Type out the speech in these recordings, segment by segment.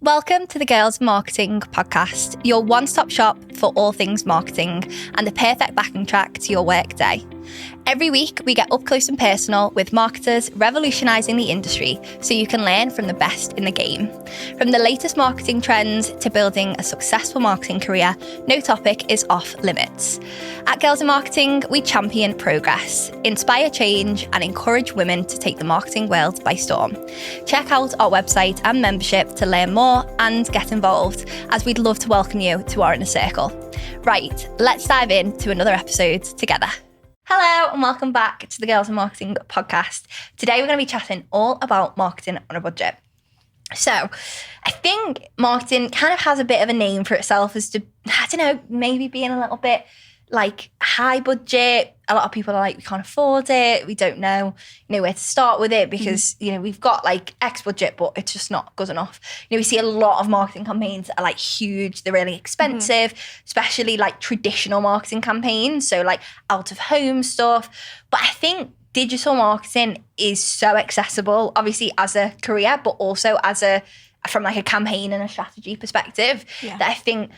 Welcome to the Girls Marketing Podcast, your one-stop shop for all things marketing and the perfect backing track to your workday. Every week, we get up close and personal with marketers revolutionising the industry so you can learn from the best in the game. From the latest marketing trends to building a successful marketing career, no topic is off limits. At Girls in Marketing, we champion progress, inspire change, and encourage women to take the marketing world by storm. Check out our website and membership to learn more and get involved, as we'd love to welcome you to our inner circle. Right, let's dive into another episode together. Hello and welcome back to the Girls in Marketing podcast. Today we're going to be chatting all about marketing on a budget. So I think marketing kind of has a bit of a name for itself as to, I don't know, maybe being a little bit like high budget. A lot of people are like, we can't afford it. We don't know, where to start with it because, we've got like X budget, but it's just not good enough. We see a lot of marketing campaigns that are like huge. They're really expensive, especially like traditional marketing campaigns. So like out of home stuff. But I think digital marketing is so accessible, obviously as a career, but also from like a campaign and a strategy perspective that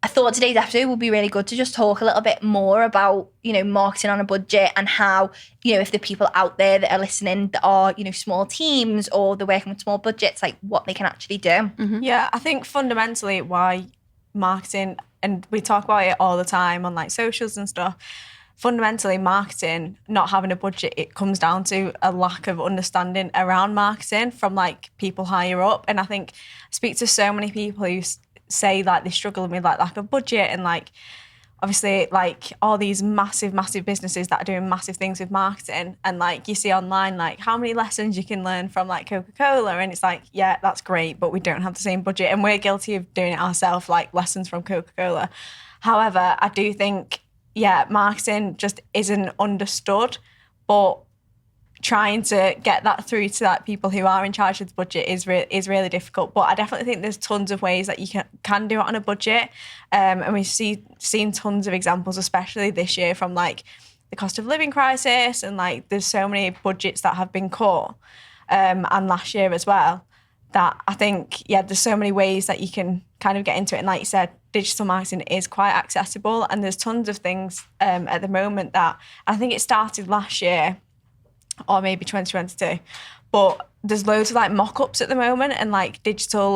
I thought today's episode would be really good to just talk a little bit more about, marketing on a budget and how, if the people out there that are listening that are, small teams or they're working with small budgets, like what they can actually do. Mm-hmm. Yeah, I think fundamentally why marketing, and we talk about it all the time on like socials and stuff, fundamentally marketing, not having a budget, it comes down to a lack of understanding around marketing from like people higher up. And I think I speak to so many people who say like they struggle with like lack of budget and like obviously like all these massive businesses that are doing massive things with marketing, and like you see online like how many lessons you can learn from like Coca-Cola, and it's like, yeah, that's great, but we don't have the same budget, and we're guilty of doing it ourselves, like lessons from Coca-Cola. However, I do think marketing just isn't understood, but trying to get that through to like people who are in charge of the budget is really difficult. But I definitely think there's tons of ways that you can do it on a budget, and we've seen tons of examples, especially this year, from like the cost of living crisis, and like there's so many budgets that have been cut, and last year as well, that I think there's so many ways that you can kind of get into it. And like you said, digital marketing is quite accessible, and there's tons of things at the moment that I think it started last year or maybe 2022, but there's loads of like mock-ups at the moment and like digital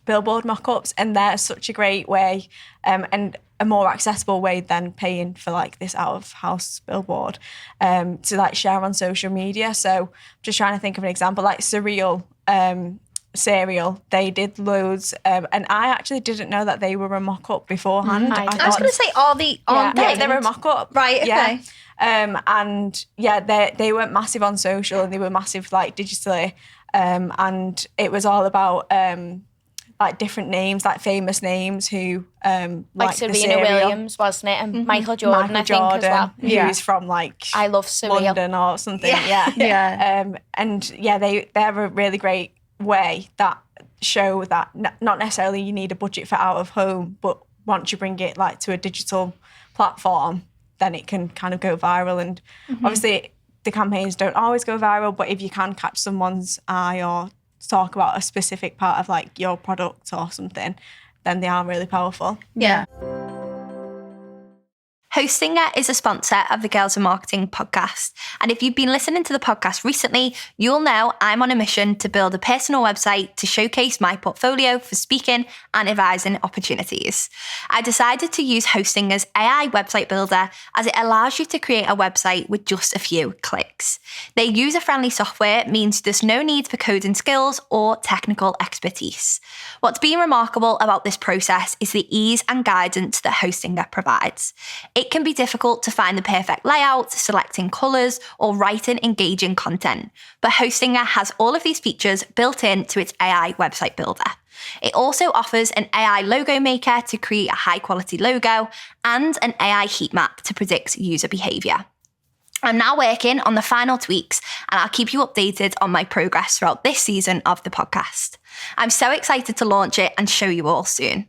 billboard mock-ups, and they're such a great way and a more accessible way than paying for like this out-of-house billboard to like share on social media. So just trying to think of an example, like SURREAL Cereal, they did loads, and I actually didn't know that they were a mock-up beforehand. I was going to say, are they they're a mock-up, right? Okay. Yeah. And they went massive on social, and they were massive like digitally, and it was all about like different names, like famous names who like Serena Williams, wasn't it, and Michael Jordan, I think as well. Who's from like I love SURREAL. London or something. They're a really great way that show that not necessarily you need a budget for out of home, but once you bring it like to a digital platform, then it can kind of go viral. And obviously the campaigns don't always go viral, but if you can catch someone's eye or talk about a specific part of like your product or something, then they are really powerful. Yeah. Hostinger is a sponsor of the Girls in Marketing podcast. And if you've been listening to the podcast recently, you'll know I'm on a mission to build a personal website to showcase my portfolio for speaking and advising opportunities. I decided to use Hostinger's AI website builder as it allows you to create a website with just a few clicks. Their user-friendly software means there's no need for coding skills or technical expertise. What's been remarkable about this process is the ease and guidance that Hostinger provides. It can be difficult to find the perfect layout, selecting colours, or writing engaging content, but Hostinger has all of these features built into its AI website builder. It also offers an AI logo maker to create a high-quality logo and an AI heat map to predict user behaviour. I'm now working on the final tweaks, and I'll keep you updated on my progress throughout this season of the podcast. I'm so excited to launch it and show you all soon.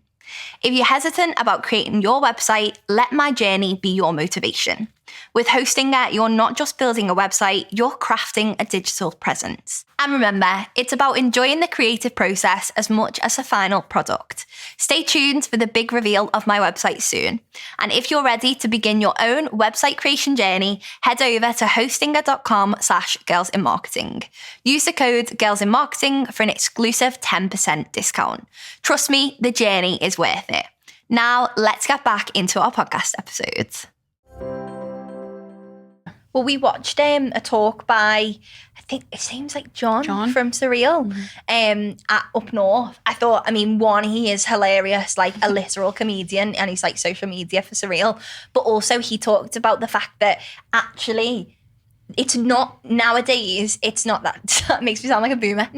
If you're hesitant about creating your website, let my journey be your motivation. With Hostinger, you're not just building a website, you're crafting a digital presence. And remember, it's about enjoying the creative process as much as the final product. Stay tuned for the big reveal of my website soon. And if you're ready to begin your own website creation journey, head over to hostinger.com/girlsinmarketing. Use the code girlsinmarketing for an exclusive 10% discount. Trust me, the journey is worth it. Now, let's get back into our podcast episodes. Well, we watched a talk by, I think it seems like John. From SURREAL at Up North. I thought, I mean, one, he is hilarious, like a literal comedian, and he's like social media for SURREAL. But also he talked about the fact that actually it's not, nowadays, it's not that makes me sound like a boomer.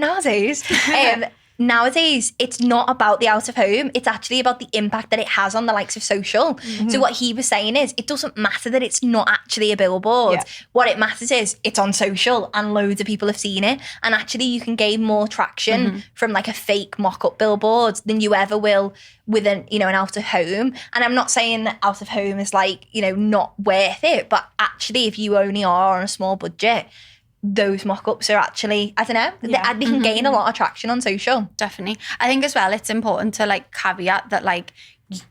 Nowadays, it's not about the out of home. It's actually about the impact that it has on the likes of social. So what he was saying is, it doesn't matter that it's not actually a billboard. Yeah. What it matters is it's on social and loads of people have seen it. And actually you can gain more traction from like a fake mock-up billboard than you ever will with an out of home. And I'm not saying that out of home is like, not worth it. But actually, if you only are on a small budget, those mock-ups are actually, I don't know, they can gain a lot of traction on social. Definitely. I think as well, it's important to like caveat that like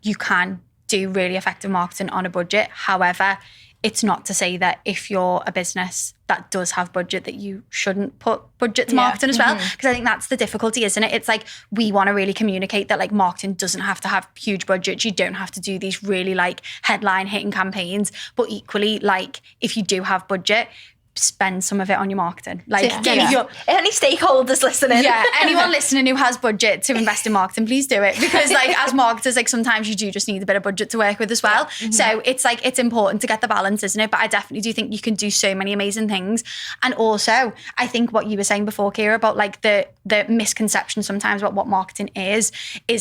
you can do really effective marketing on a budget. However, it's not to say that if you're a business that does have budget that you shouldn't put budget to marketing as well. Because I think that's the difficulty, isn't it? It's like we want to really communicate that like marketing doesn't have to have huge budgets. You don't have to do these really like headline hitting campaigns. But equally, like if you do have budget, spend some of it on your marketing. Like any stakeholders listening. Yeah, anyone listening who has budget to invest in marketing, please do it. Because like as marketers, like sometimes you do just need a bit of budget to work with as well. So it's like, it's important to get the balance, isn't it? But I definitely do think you can do so many amazing things. And also, I think what you were saying before, Kira, about like the misconception sometimes about what marketing is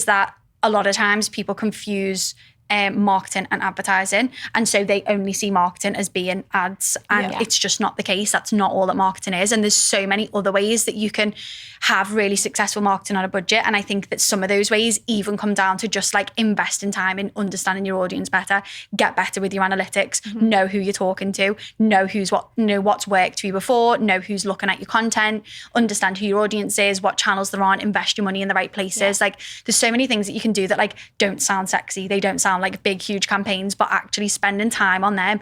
that a lot of times people confuse marketing and advertising, and so they only see marketing as being ads, and it's just not the case. That's not all that marketing is, and there's so many other ways that you can have really successful marketing on a budget. And I think that some of those ways even come down to just like investing time in understanding your audience better, get better with your analytics, know who you're talking to, know what's worked for you before, know who's looking at your content, understand who your audience is, what channels they're on, invest your money in the right places. Like there's so many things that you can do that like don't sound sexy, they don't sound like big huge campaigns, but actually spending time on them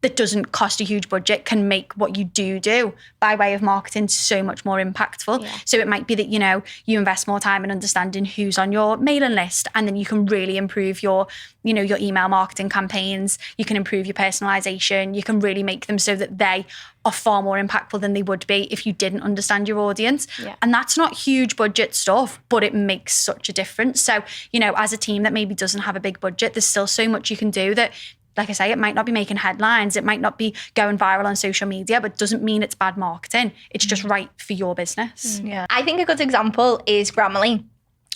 that doesn't cost a huge budget can make what you do by way of marketing so much more impactful. So it might be that you invest more time in understanding who's on your mailing list, and then you can really improve your your email marketing campaigns. You can improve your personalization. You can really make them so that they are far more impactful than they would be if you didn't understand your audience. And that's not huge budget stuff, but it makes such a difference. So as a team that maybe doesn't have a big budget, there's still so much you can do that, like I say, it might not be making headlines, it might not be going viral on social media, but it doesn't mean it's bad marketing. It's just right for your business. I think a good example is Grammarly.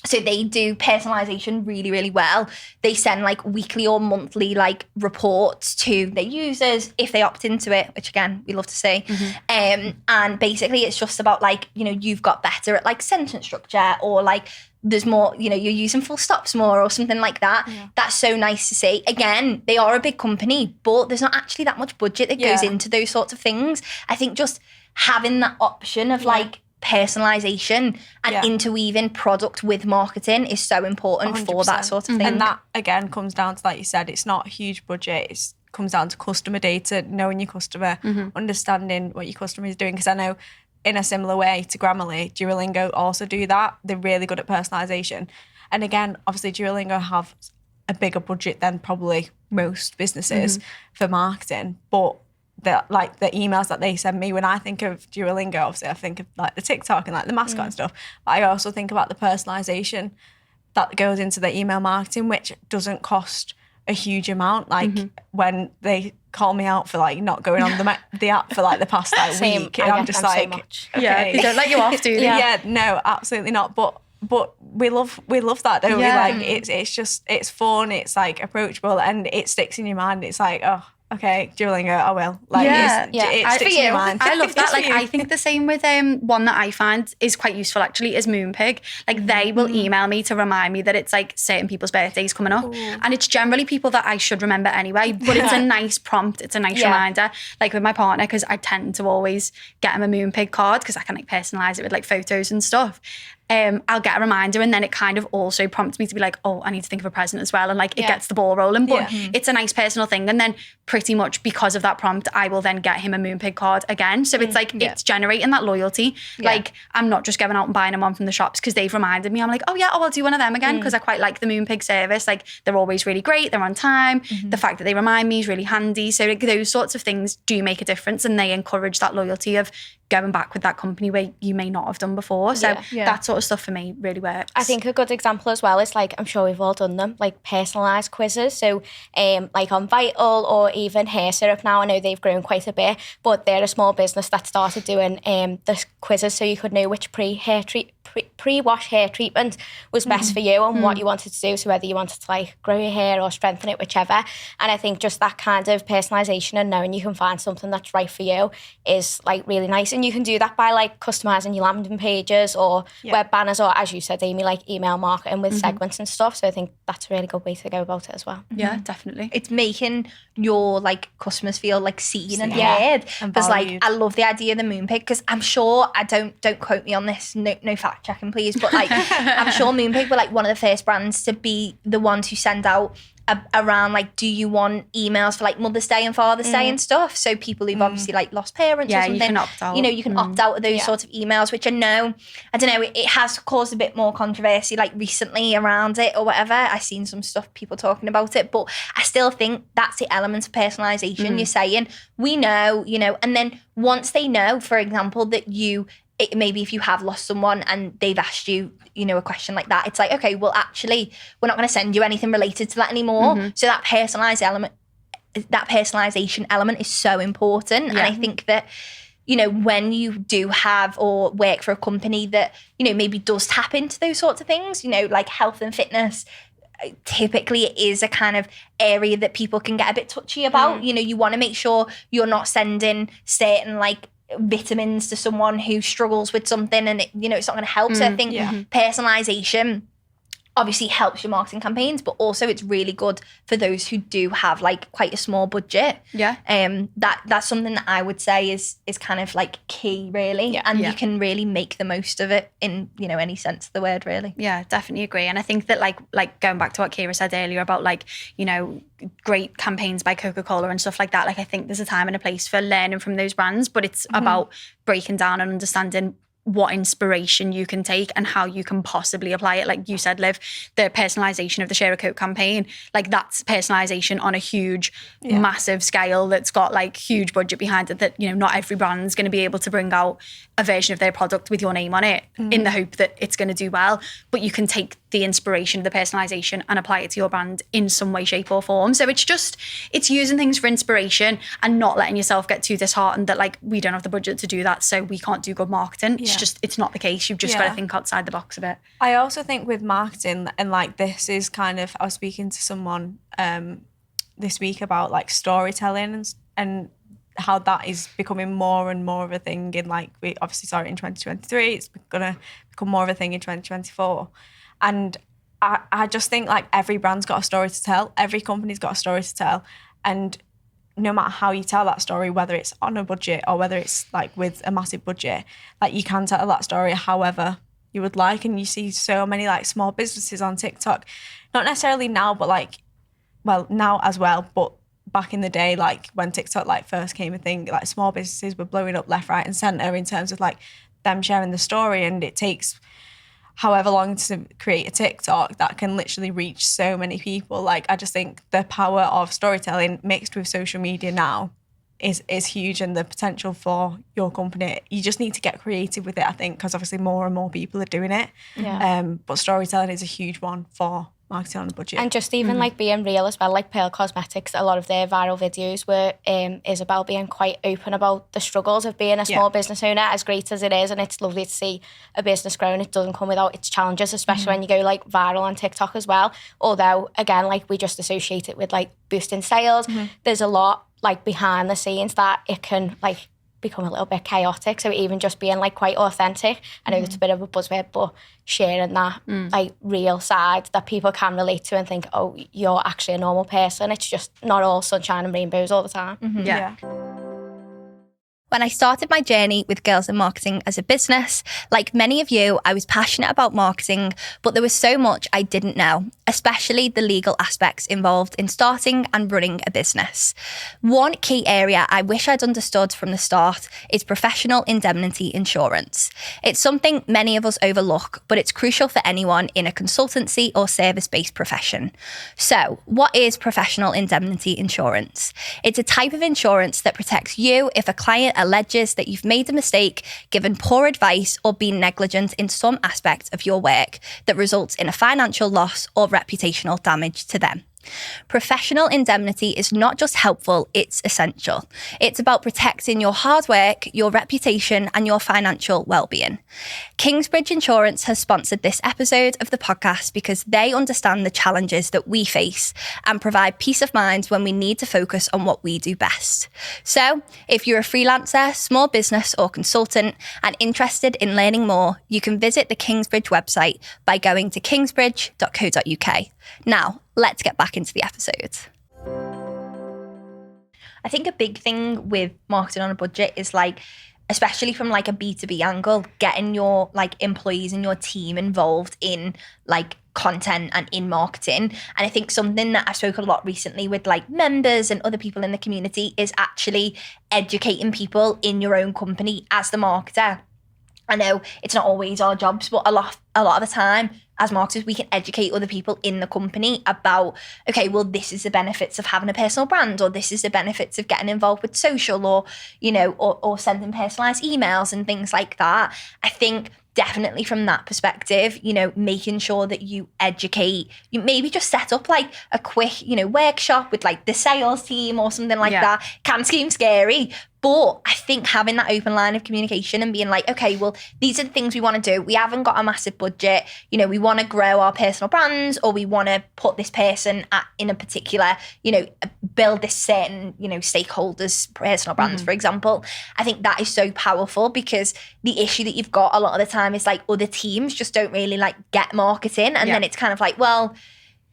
So they do personalization really, really well. They send like weekly or monthly like reports to their users if they opt into it, which again, we love to see. And basically it's just about like, you've got better at like sentence structure, or like there's more, you're using full stops more or something like that. That's so nice to see. Again, they are a big company, but there's not actually that much budget that goes into those sorts of things. I think just having that option of like personalization and interweaving product with marketing is so important 100%. For that sort of thing. And that again comes down to, like you said, it's not a huge budget. It comes down to customer data, knowing your customer, understanding what your customer is doing. Because I know in a similar way to Grammarly, Duolingo also do that. They're really good at personalization. And again, obviously Duolingo have a bigger budget than probably most businesses for marketing, but the emails that they send me, when I think of Duolingo, obviously I think of like the TikTok and like the mascot and stuff, but I also think about the personalization that goes into the email marketing, which doesn't cost a huge amount. Like when they call me out for like not going on the app for like the past like week, and I'm just like, okay. They don't let you off, do they? No, absolutely not. But we love that, don't we? Like it's fun, it's like approachable, and it sticks in your mind. It's like, oh, okay, Duolingo, I will. Like, it sticks in your mind. I love that. Like, I think the same with one that I find is quite useful actually is Moonpig. Like, they will email me to remind me that it's like certain people's birthdays coming up. Ooh. And it's generally people that I should remember anyway, but it's a nice prompt. It's a nice reminder. Like with my partner, because I tend to always get him a Moonpig card because I can like personalize it with like photos and stuff. I'll get a reminder, and then it kind of also prompts me to be like, oh, I need to think of a present as well, and like it gets the ball rolling. But it's a nice personal thing, and then pretty much because of that prompt I will then get him a Moonpig card again. So it's like it's generating that loyalty. Like I'm not just going out and buying them one from the shops because they've reminded me. I'm like, oh yeah, I'll do one of them again because I quite like the Moonpig service. Like they're always really great, they're on time. The fact that they remind me is really handy. So like, those sorts of things do make a difference, and they encourage that loyalty of going back with that company where you may not have done before. So that sort of stuff for me really works. I think a good example as well is like, I'm sure we've all done them, like personalised quizzes. So like on Vital or even Hair Syrup now, I know they've grown quite a bit, but they're a small business that started doing the quizzes so you could know which pre-wash hair treatment was best for you and what you wanted to do. So whether you wanted to like grow your hair or strengthen it, whichever. And I think just that kind of personalisation and knowing you can find something that's right for you is like really nice. And you can do that by like customising your landing pages or web banners, or as you said, Amy, like email marketing with segments and stuff. So I think that's a really good way to go about it as well. Yeah, definitely. It's making your like customers feel like seen and heard. Because like I love the idea of the Moonpig, because I'm sure, I don't quote me on this, no fact checking please, but like I'm sure Moonpig were like one of the first brands to be the ones who send out around like, do you want emails for like Mother's Day and Father's Day and stuff? So people who've obviously like lost parents or something, you can opt out. You know, you can opt out of those sorts of emails, which I don't know, it has caused a bit more controversy like recently around it or whatever. I've seen some stuff, people talking about it, but I still think that's the element of personalisation. You're saying, we know, you know, and then once they know, for example, that maybe if you have lost someone and they've asked you, you know, a question like that, it's like, okay, well, actually, we're not going to send you anything related to that anymore. So that personalisation element is so important. And I think that, you know, when you do have or work for a company that, you know, maybe does tap into those sorts of things, you know, like health and fitness, typically it is a kind of area that people can get a bit touchy about. You know, you want to make sure you're not sending certain like vitamins to someone who struggles with something and you know it's not going to help. So I think personalization obviously helps your marketing campaigns, but also it's really good for those who do have like quite a small budget. That's something that I would say is kind of like key really, and you can really make the most of it in, you know, any sense of the word really. Yeah, definitely agree. And I think that like going back to what Kira said earlier about like, you know, great campaigns by Coca-Cola and stuff like that, like I think there's a time and a place for learning from those brands, but it's about breaking down and understanding what inspiration you can take and how you can possibly apply it. Like you said, Liv, the personalisation of the Share a Coke campaign, like that's personalisation on a huge, massive scale that's got like huge budget behind it that, you know, not every brand's going to be able to bring out a version of their product with your name on it in the hope that it's going to do well. But you can take the inspiration of the personalisation and apply it to your brand in some way, shape or form. So it's using things for inspiration and not letting yourself get too disheartened that like, we don't have the budget to do that, so we can't do good marketing. It's not the case. You've just got to think outside the box a bit. I also think with marketing, and like this is kind of, I was speaking to someone this week about like storytelling and how that is becoming more and more of a thing in like, we obviously saw it in 2023, it's gonna become more of a thing in 2024. And I just think like every brand's got a story to tell, every company's got a story to tell, and no matter how you tell that story, whether it's on a budget or whether it's like with a massive budget, like you can tell that story however you would like. And you see so many like small businesses on TikTok, not necessarily now, but like, well, now as well, but back in the day, like when TikTok like first came a thing, like small businesses were blowing up left, right and centre in terms of like them sharing the story. And it takes however long to create a TikTok that can literally reach so many people. Like I just think the power of storytelling mixed with social media now is huge, and the potential for your company, you just need to get creative with it, I think, because obviously more and more people are doing it. But storytelling is a huge one for marketing on a budget. And just even like being real as well, like Pearl Cosmetics, a lot of their viral videos were Isabel being quite open about the struggles of being a small business owner, as great as it is, and it's lovely to see a business growing. It doesn't come without its challenges, especially when you go like viral on TikTok as well. Although again, like we just associate it with like boosting sales. There's a lot like behind the scenes that it can like become a little bit chaotic. So even just being like quite authentic, I know it's a bit of a buzzword, but sharing that like real side that people can relate to and think, oh, you're actually a normal person. It's just not all sunshine and rainbows all the time. Yeah. When I started my journey with Girls in Marketing as a business, like many of you, I was passionate about marketing, but there was so much I didn't know, especially the legal aspects involved in starting and running a business. One key area I wish I'd understood from the start is professional indemnity insurance. It's something many of us overlook, but it's crucial for anyone in a consultancy or service-based profession. So, what is professional indemnity insurance? It's a type of insurance that protects you if a client alleges that you've made a mistake, given poor advice, or been negligent in some aspect of your work that results in a financial loss or reputational damage to them. Professional indemnity is not just helpful, it's essential. It's about protecting your hard work, your reputation, and your financial well-being. Kingsbridge Insurance has sponsored this episode of the podcast because they understand the challenges that we face and provide peace of mind when we need to focus on what we do best. So, if you're a freelancer, small business, or consultant and interested in learning more, you can visit the Kingsbridge website by going to kingsbridge.co.uk. Now, let's get back into the episode. I think a big thing with marketing on a budget is like, especially from like a B2B angle, getting your like employees and your team involved in like content and in marketing. And I think something that I've spoken a lot recently with like members and other people in the community is actually educating people in your own company as the marketer. I know it's not always our jobs, but a lot of the time as marketers, we can educate other people in the company about, okay, well, this is the benefits of having a personal brand, or this is the benefits of getting involved with social, or, you know, or sending personalized emails and things like that. I think definitely from that perspective, you know, making sure that you educate, you maybe just set up like a quick, you know, workshop with like the sales team or something like that can seem scary. But I think having that open line of communication and being like, okay, well, these are the things we want to do. We haven't got a massive budget. You know, we want to grow our personal brands, or we want to put this person in a particular, you know, build this certain, you know, stakeholders' personal brands, for example. I think that is so powerful, because the issue that you've got a lot of the time is like other teams just don't really like get marketing. And then it's kind of like, well,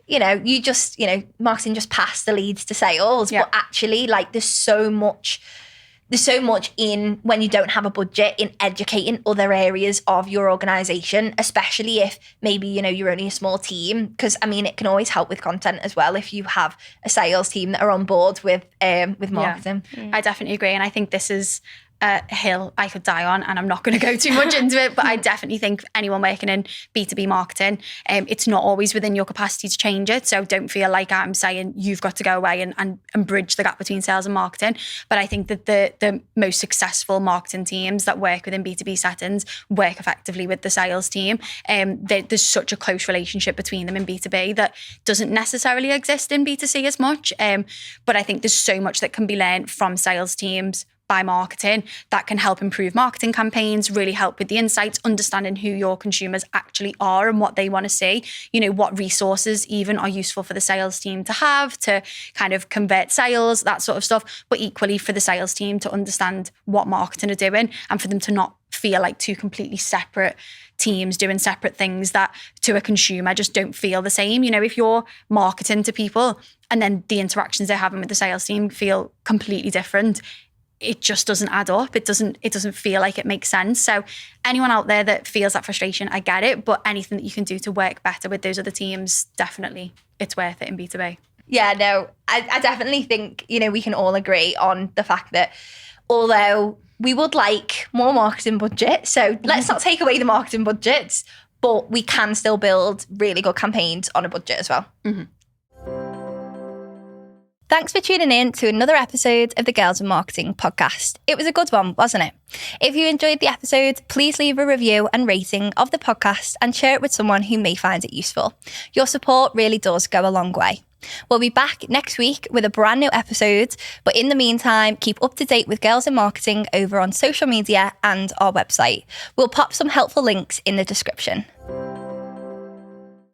you know, you just, you know, marketing just pass the leads to sales. But actually, like, there's so much in, when you don't have a budget, in educating other areas of your organisation, especially if maybe, you know, you're only a small team. Because, I mean, it can always help with content as well if you have a sales team that are on board with marketing. I definitely agree. And I think this is a hill I could die on, and I'm not going to go too much into it, but I definitely think anyone working in B2B marketing, it's not always within your capacity to change it. So don't feel like I'm saying you've got to go away and bridge the gap between sales and marketing. But I think that the most successful marketing teams that work within B2B settings work effectively with the sales team. There's such a close relationship between them in B2B that doesn't necessarily exist in B2C as much. But I think there's so much that can be learned from sales teams by marketing that can help improve marketing campaigns, really help with the insights, understanding who your consumers actually are and what they want to see, you know, what resources even are useful for the sales team to have to kind of convert sales, that sort of stuff, but equally for the sales team to understand what marketing are doing and for them to not feel like two completely separate teams doing separate things that to a consumer just don't feel the same. You know, if you're marketing to people and then the interactions they're having with the sales team feel completely different, it just doesn't add up. It doesn't feel like it makes sense. So anyone out there that feels that frustration, I get it, but anything that you can do to work better with those other teams, definitely it's worth it in B2B. Yeah, no, I definitely think, you know, we can all agree on the fact that although we would like more marketing budget, so let's not take away the marketing budgets, but we can still build really good campaigns on a budget as well. Thanks for tuning in to another episode of the Girls in Marketing podcast. It was a good one, wasn't it? If you enjoyed the episode, please leave a review and rating of the podcast and share it with someone who may find it useful. Your support really does go a long way. We'll be back next week with a brand new episode, but in the meantime, keep up to date with Girls in Marketing over on social media and our website. We'll pop some helpful links in the description.